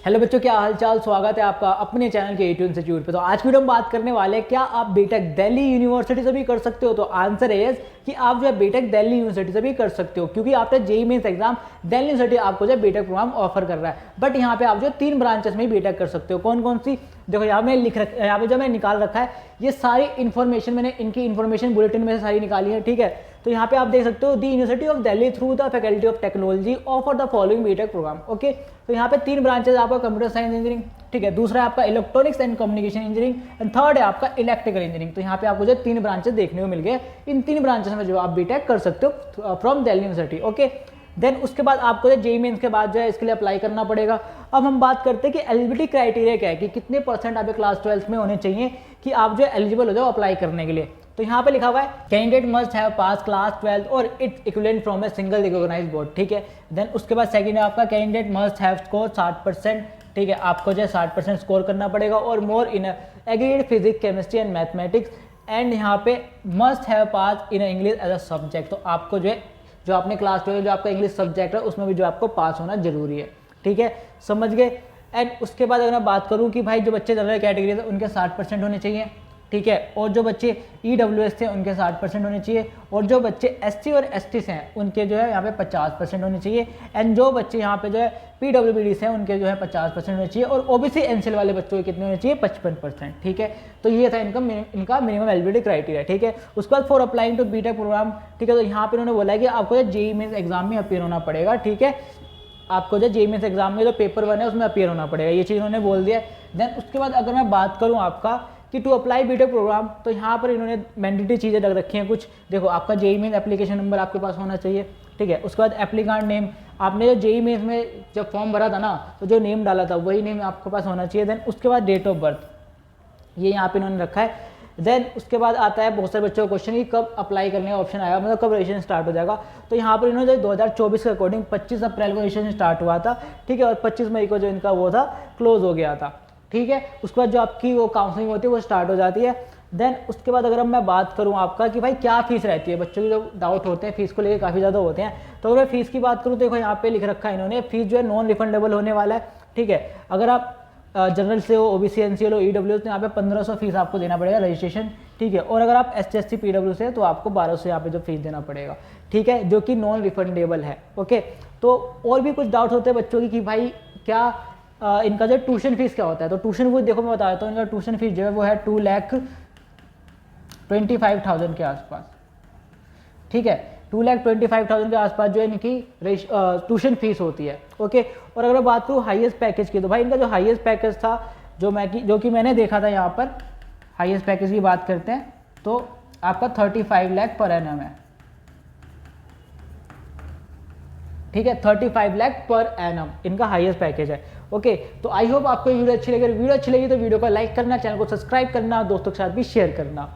Hello बच्चों, क्या हालचाल। स्वागत है आपका अपने चैनल के A2 इंस्टीट्यूट पे। तो आज की वीडियो में बात करने वाले हैं क्या आप बीटेक दिल्ली यूनिवर्सिटी से भी कर सकते हो। तो आंसर है यस कि आप जो है बीटेक दिल्ली यूनिवर्सिटी से भी कर सकते हो, क्योंकि after JEE mains exam Delhi university आपको जो है बीटेक प्रोग्राम ऑफर कर रहा है। बट यहाँ पे आप जो 3 ब्रांचेस में बीटेक कर सकते हो। कौन कौन सी, देखो यहाँ में यहाँ पे जो मैं निकाल रखा है ये सारी इन्फॉर्मेशन, मैंने इनकी इन्फॉर्मेशन बुलेटिन में से सारी निकाली है। ठीक है, तो यहाँ पे आप देख सकते हो the university of Delhi through the faculty of technology offer the following BTech programme. Okay, तो यहाँ पे 3 ब्रांचेस आपका कंप्यूटर साइंस इंजीनियरिंग, ठीक है, दूसरा है आपका electronics and communication engineering and third है आपका इलेक्ट्रिकल इंजीनियरिंग। तो यहाँ पे आपको जो 3 ब्रांचेस देखने को मिल गए। इन 3 ब्रांचेस में जो आप बीटेक कर सकते हो from Delhi university. Okay, then उसके बाद आपको जो जेईई मेंस के बाद जो है इसके लिए अप्लाई करना पड़ेगा। अब हम बात करते हैं कि एलिजिबिलिटी क्राइटेरिया क्या है, कि कितने परसेंट आपके क्लास 12 में होने चाहिए कि आप जो है एलिजिबल हो जाओ अप्लाई करने के लिए। तो यहाँ पे लिखा हुआ है candidate must have pass class 12 और its equivalent from a single recognised board. ठीक है, देन उसके बाद सेकंड है आपका कैंडिडेट मस्ट हैव स्कोर 60%। ठीक है, आपको जो है 60% स्कोर करना पड़ेगा और more in aggregate physics chemistry and mathematics and यहाँ पे must have pass in English as a subject. तो आपको जो है जो आपने क्लास 12 जो आपका इंग्लिश सब्जेक्ट है उसमें भी जो आपको पास होना जरूरी है। ठीक है, समझ गए। एंड उसके बाद अगर मैं बात करूं कि भाई जो बच्चे जनरल कैटेगरी थे उनके 60% होने चाहिए। ठीक है, और जो बच्चे EWS थे उनके 60% होने चाहिए, और जो बच्चे SC और ST से हैं उनके जो है यहाँ पे 50% होने चाहिए। एंड जो बच्चे यहाँ पे जो है PWBD से हैं उनके जो है 50% होने चाहिए, और OBC NCL वाले बच्चों के कितने होने चाहिए, 55%। ठीक है, तो ये था इनका मिनिमम एलिजिबिलिटी क्राइटेरिया। ठीक है, उसके बाद for applying to BTech programme, ठीक है, तो यहाँ पे उन्होंने बोला है कि आपको जेईई मेंस एग्जाम में अपीयर होना पड़ेगा। ठीक है, आपको जो जेईई मेंस एग्जाम में जो पेपर 1 है उसमें अपीयर होना पड़ेगा, ये चीज़ उन्होंने बोल दिया। देन उसके बाद अगर मैं बात करूँ आपका कि टू अप्लाई बीटेक प्रोग्राम, तो यहाँ पर इन्होंने मैंडेटरी चीज़ें रख रखी हैं कुछ। देखो, आपका जेईई मेंस एप्लीकेशन नंबर आपके पास होना चाहिए। ठीक है, उसके बाद एप्लीकांट नेम, आपने जो जेईई मेंस में जब फॉर्म भरा था ना तो जो नेम डाला था वही नेम आपके पास होना चाहिए। देन उसके बाद डेट ऑफ बर्थ, ये यहाँ पे इन्होंने रखा है। देन उसके बाद आता है बहुत सारे बच्चों का क्वेश्चन कि कब अप्लाई करने का ऑप्शन आएगा, मतलब कब रजिस्ट्रेशन स्टार्ट हो जाएगा। तो यहाँ पर इन्होंने 2024 के अकॉर्डिंग 25 अप्रैल को रजिस्ट्रेशन स्टार्ट हुआ था। ठीक है, और 25 मई को जो इनका वो था क्लोज हो गया था। ठीक है, उसके बाद जो आपकी वो काउंसलिंग होती है वो स्टार्ट हो जाती है। देन उसके बाद अगर मैं बात करूँ आपका कि भाई क्या फीस रहती है, बच्चों के जो डाउट होते हैं फीस को लेकर काफ़ी ज़्यादा होते हैं। तो अगर मैं फीस की बात करूँ तो देखो यहाँ पे लिख रखा है इन्होंने, फीस जो है नॉन रिफंडेबल होने वाला है। ठीक है, अगर आप जनरल से हो, OBC NCL हो, EWS, तो यहाँ पे 1500 फीस आपको देना पड़ेगा रजिस्ट्रेशन। ठीक है, और अगर आप SC ST PW से तो आपको 1200 यहाँ पे जो फीस देना पड़ेगा। ठीक है, जो कि नॉन रिफंडेबल है। ओके, तो और भी कुछ डाउट होते हैं बच्चों की कि भाई क्या इनका जो ट्यूशन फीस क्या होता है। तो ट्यूशन फीस देखो मैं बता देता हूँ, इनका ट्यूशन फीस जो है वो है 2,25,000 के आसपास। ठीक है, 2,25,000 के आसपास जो है इनकी ट्यूशन फीस होती है। ओके, और अगर मैं बात करूँ हाईएस्ट पैकेज की, तो भाई इनका जो हाईएस्ट पैकेज था जो कि मैंने देखा था, यहाँ पर हाईएस्ट पैकेज की बात करते हैं तो आपका 35 लाख पर एनम है। ठीक है, 35 लाख पर एनम इनका हाईएस्ट पैकेज है। ओके, तो आई होप आपको वीडियो अच्छी लगी। वीडियो अच्छी लगी तो वीडियो को लाइक करना, चैनल को सब्सक्राइब करना, दोस्तों के साथ भी शेयर करना।